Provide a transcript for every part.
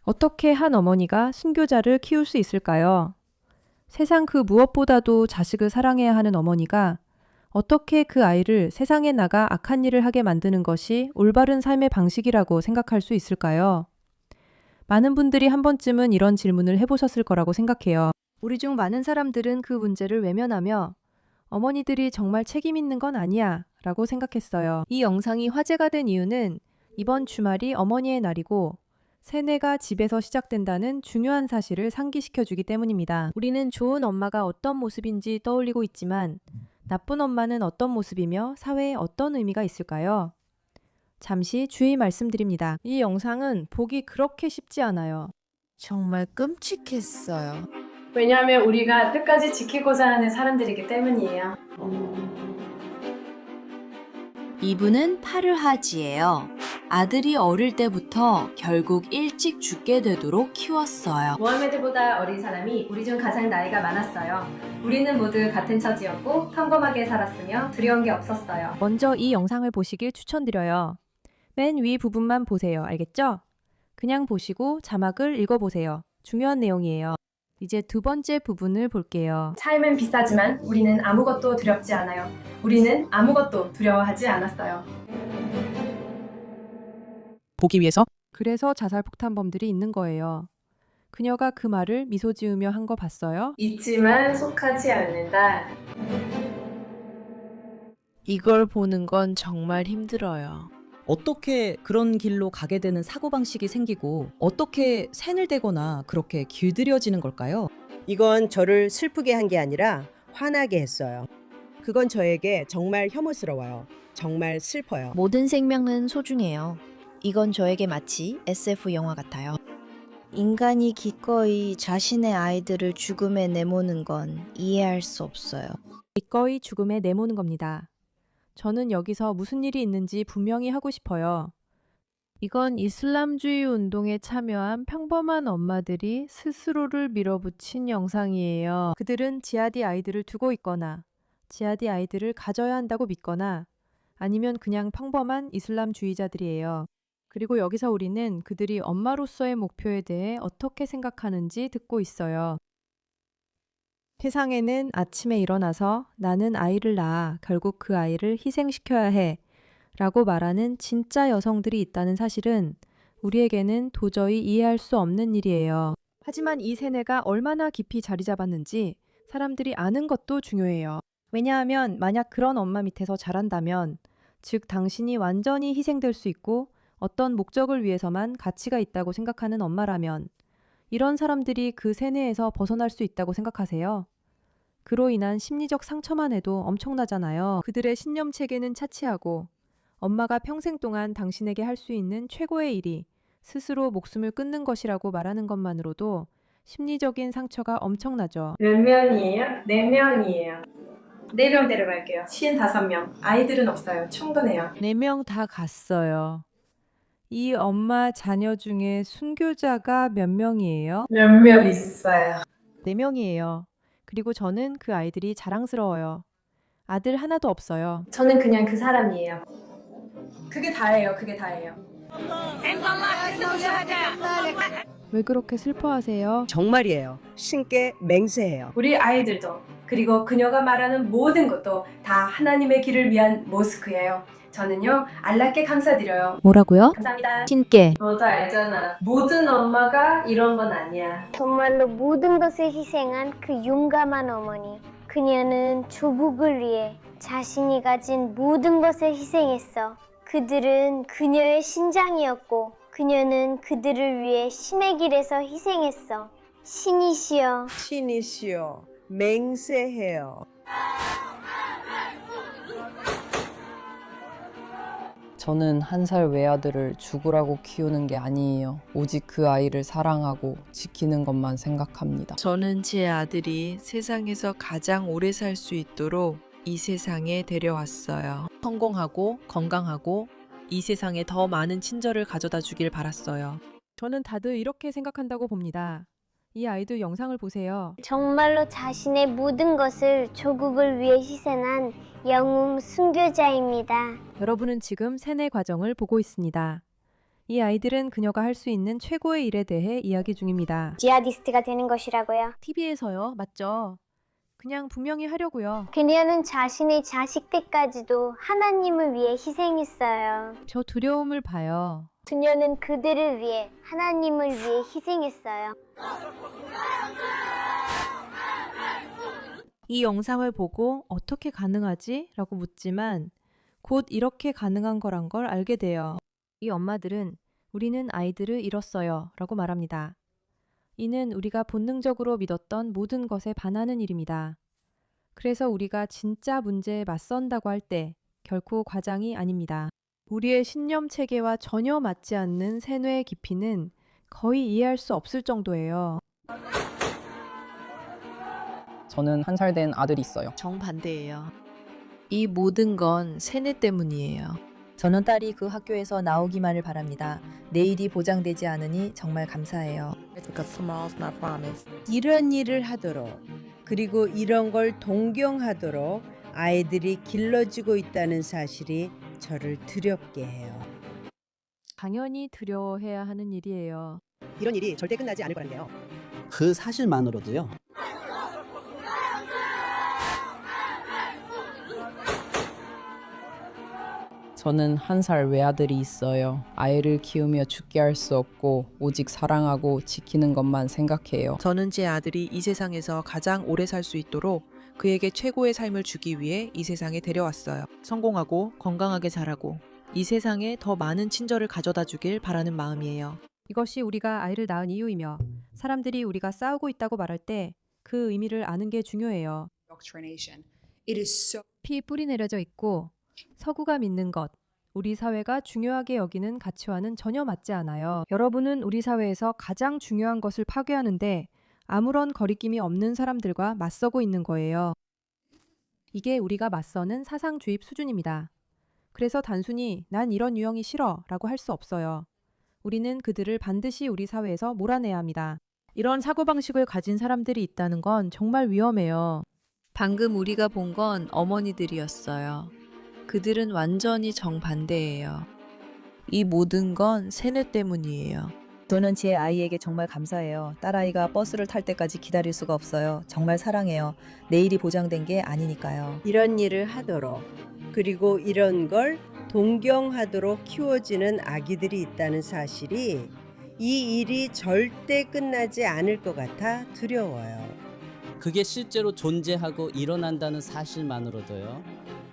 어떻게 한 어머니가 순교자를 키울 수 있을까요? 세상 그 무엇보다도 자식을 사랑해야 하는 어머니가 어떻게 그 아이를 세상에 나가 악한 일을 하게 만드는 것이 올바른 삶의 방식이라고 생각할 수 있을까요? 많은 분들이 한 번쯤은 이런 질문을 해보셨을 거라고 생각해요. 우리 중 많은 사람들은 그 문제를 외면하며 어머니들이 정말 책임 있는 건 아니야 라고 생각했어요. 이 영상이 화제가 된 이유는 이번 주말이 어머니의 날이고 세뇌가 집에서 시작된다는 중요한 사실을 상기시켜주기 때문입니다. 우리는 좋은 엄마가 어떤 모습인지 떠올리고 있지만 나쁜 엄마는 어떤 모습이며 사회에 어떤 의미가 있을까요? 잠시 주의 말씀드립니다. 이 영상은 보기 그렇게 쉽지 않아요. 정말 끔찍했어요. 왜냐하면 우리가 끝까지 지키고자 하는 사람들이기 때문이에요. 이분은 파르하지예요. 아들이 어릴 때부터 결국 일찍 죽게 되도록 키웠어요. 모하메드보다 어린 사람이 우리 중 가장 나이가 많았어요. 우리는 모두 같은 처지였고 평범하게 살았으며 두려운 게 없었어요. 먼저 이 영상을 보시길 추천드려요. 맨 위 부분만 보세요. 알겠죠? 그냥 보시고 자막을 읽어보세요. 중요한 내용이에요. 이제 두 번째 부분을 볼게요. 삶은 비싸지만 우리는 아무것도 두렵지 않아요. 우리는 아무것도 두려워하지 않았어요. 보기 위해서 그래서 자살폭탄범들이 있는 거예요. 그녀가 그 말을 미소 지으며 한 거 봤어요? 있지만 속하지 않는다. 이걸 보는 건 정말 힘들어요. 어떻게 그런 길로 가게 되는 사고방식이 생기고 어떻게 샌을 대거나 그렇게 길들여지는 걸까요? 이건 저를 슬프게 한 게 아니라 화나게 했어요. 그건 저에게 정말 혐오스러워요. 정말 슬퍼요. 모든 생명은 소중해요. 이건 저에게 마치 SF 영화 같아요. 인간이 기꺼이 자신의 아이들을 죽음에 내모는 건 이해할 수 없어요. 기꺼이 죽음에 내모는 겁니다. 저는 여기서 무슨 일이 있는지 분명히 하고 싶어요. 이건 이슬람주의 운동에 참여한 평범한 엄마들이 스스로를 밀어붙인 영상이에요. 그들은 지하디 아이들을 두고 있거나 지하디 아이들을 가져야 한다고 믿거나 아니면 그냥 평범한 이슬람주의자들이에요. 그리고 여기서 우리는 그들이 엄마로서의 목표에 대해 어떻게 생각하는지 듣고 있어요. 세상에는 아침에 일어나서 나는 아이를 낳아 결국 그 아이를 희생시켜야 해 라고 말하는 진짜 여성들이 있다는 사실은 우리에게는 도저히 이해할 수 없는 일이에요. 하지만 이 세뇌가 얼마나 깊이 자리 잡았는지 사람들이 아는 것도 중요해요. 왜냐하면 만약 그런 엄마 밑에서 자란다면 즉 당신이 완전히 희생될 수 있고 어떤 목적을 위해서만 가치가 있다고 생각하는 엄마라면 이런 사람들이 그 세뇌에서 벗어날 수 있다고 생각하세요? 그로 인한 심리적 상처만 해도 엄청나잖아요. 그들의 신념 체계는 차치하고 엄마가 평생 동안 당신에게 할 수 있는 최고의 일이 스스로 목숨을 끊는 것이라고 말하는 것만으로도 심리적인 상처가 엄청나죠. 몇 명이에요? 4명이에요. 4명 데려갈게요. 55명. 아이들은 없어요. 충분해요. 4명 다 갔어요. 이 엄마 자녀 중에 순교자가 몇 명이에요? 몇 명 있어요. 4명이에요. 그리고 저는 그 아이들이 자랑스러워요. 아들 하나도 없어요. 저는 그냥 그 사람이에요. 그게 다예요. 그게 다예요. 왜 그렇게 슬퍼하세요? 정말이에요. 신께 맹세해요. 우리 아이들도 그리고 그녀가 말하는 모든 것도 다 하나님의 길을 위한 모스크예요. 저는요 알라께 감사드려요. 뭐라고요? 감사합니다. 신께. 너도 알잖아. 모든 엄마가 이런 건 아니야. 정말로 모든 것을 희생한 그 용감한 어머니. 그녀는 조국을 위해 자신이 가진 모든 것을 희생했어. 그들은 그녀의 신장이었고 그녀는 그들을 위해 신의 길에서 희생했어. 신이시여. 신이시여 맹세해요. 저는 1살 외아들을 죽으라고 키우는 게 아니에요. 오직 그 아이를 사랑하고 지키는 것만 생각합니다. 저는 제 아들이 세상에서 가장 오래 살 수 있도록 이 세상에 데려왔어요. 성공하고 건강하고 이 세상에 더 많은 친절을 가져다 주길 바랐어요. 저는 다들 이렇게 생각한다고 봅니다. 이 아이들 영상을 보세요. 정말로 자신의 모든 것을 조국을 위해 희생한 영웅 순교자입니다. 여러분은 지금 세뇌 과정을 보고 있습니다. 이 아이들은 그녀가 할 수 있는 최고의 일에 대해 이야기 중입니다. 지하디스트가 되는 것이라고요. TV에서요, 맞죠? 그냥 분명히 하려고요. 그녀는 자신의 자식들까지도 하나님을 위해 희생했어요. 저 두려움을 봐요. 그녀는 그들을 위해 하나님을 위해 희생했어요. 이 영상을 보고 어떻게 가능하지? 라고 묻지만 곧 이렇게 가능한 거란 걸 알게 돼요. 이 엄마들은 우리는 아이들을 잃었어요 라고 말합니다. 이는 우리가 본능적으로 믿었던 모든 것에 반하는 일입니다. 그래서 우리가 진짜 문제에 맞선다고 할 때 결코 과장이 아닙니다. 우리의 신념 체계와 전혀 맞지 않는 세뇌의 깊이는 거의 이해할 수 없을 정도예요. 저는 1살 된 아들이 있어요. 정반대예요. 이 모든 건 세뇌 때문이에요. 저는 딸이 그 학교에서 나오기만을 바랍니다. 내일이 보장되지 않으니 정말 감사해요. 이런 일을 하도록 그리고 이런 걸 동경하도록 아이들이 길러지고 있다는 사실이 저를 두렵게 해요. 당연히 두려워해야 하는 일이에요. 이런 일이 절대 끝나지 않을 거라는 게요. 그 사실만으로도요. 저는 1살 외아들이 있어요. 아이를 키우며 죽게 할 수 없고 오직 사랑하고 지키는 것만 생각해요. 저는 제 아들이 이 세상에서 가장 오래 살 수 있도록 그에게 최고의 삶을 주기 위해 이 세상에 데려왔어요. 성공하고 건강하게 자라고 이 세상에 더 많은 친절을 가져다 주길 바라는 마음이에요. 이것이 우리가 아이를 낳은 이유이며 사람들이 우리가 싸우고 있다고 말할 때 그 의미를 아는 게 중요해요. 피 뿌리 내려져 있고 서구가 믿는 것, 우리 사회가 중요하게 여기는 가치와는 전혀 맞지 않아요. 여러분은 우리 사회에서 가장 중요한 것을 파괴하는데 아무런 거리낌이 없는 사람들과 맞서고 있는 거예요. 이게 우리가 맞서는 사상 주입 수준입니다. 그래서 단순히 난 이런 유형이 싫어 라고 할 수 없어요. 우리는 그들을 반드시 우리 사회에서 몰아내야 합니다. 이런 사고방식을 가진 사람들이 있다는 건 정말 위험해요. 방금 우리가 본 건 어머니들이었어요. 그들은 완전히 정반대예요. 이 모든 건 세뇌 때문이에요. 저는 제 아이에게 정말 감사해요. 딸아이가 버스를 탈 때까지 기다릴 수가 없어요. 정말 사랑해요. 내일이 보장된 게 아니니까요. 이런 일을 하도록 그리고 이런 걸 동경하도록 키워지는 아기들이 있다는 사실이 이 일이 절대 끝나지 않을 것 같아 두려워요. 그게 실제로 존재하고 일어난다는 사실만으로도요.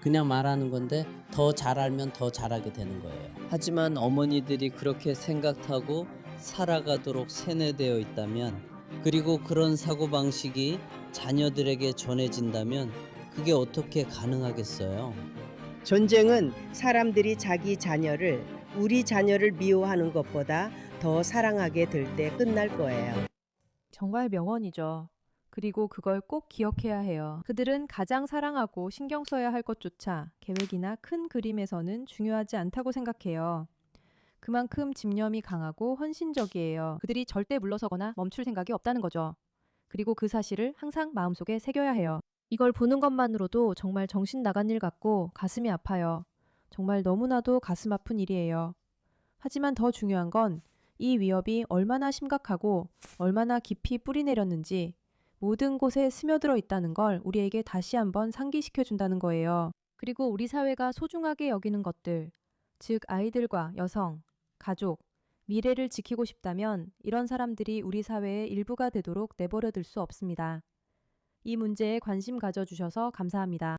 그냥 말하는 건데 더 잘 알면 더 잘하게 되는 거예요. 하지만 어머니들이 그렇게 생각하고 살아가도록 세뇌되어 있다면, 그리고 그런 사고방식이 자녀들에게 전해진다면 그게 어떻게 가능하겠어요? 전쟁은 사람들이 자기 자녀를, 우리 자녀를 미워하는 것보다 더 사랑하게 될 때 끝날 거예요. 정말 명언이죠. 그리고 그걸 꼭 기억해야 해요. 그들은 가장 사랑하고 신경 써야 할 것조차 계획이나 큰 그림에서는 중요하지 않다고 생각해요. 그만큼 집념이 강하고 헌신적이에요. 그들이 절대 물러서거나 멈출 생각이 없다는 거죠. 그리고 그 사실을 항상 마음속에 새겨야 해요. 이걸 보는 것만으로도 정말 정신 나간 일 같고 가슴이 아파요. 정말 너무나도 가슴 아픈 일이에요. 하지만 더 중요한 건 이 위협이 얼마나 심각하고 얼마나 깊이 뿌리 내렸는지 모든 곳에 스며들어 있다는 걸 우리에게 다시 한번 상기시켜 준다는 거예요. 그리고 우리 사회가 소중하게 여기는 것들, 즉 아이들과 여성, 가족, 미래를 지키고 싶다면 이런 사람들이 우리 사회의 일부가 되도록 내버려 둘 수 없습니다. 이 문제에 관심 가져주셔서 감사합니다.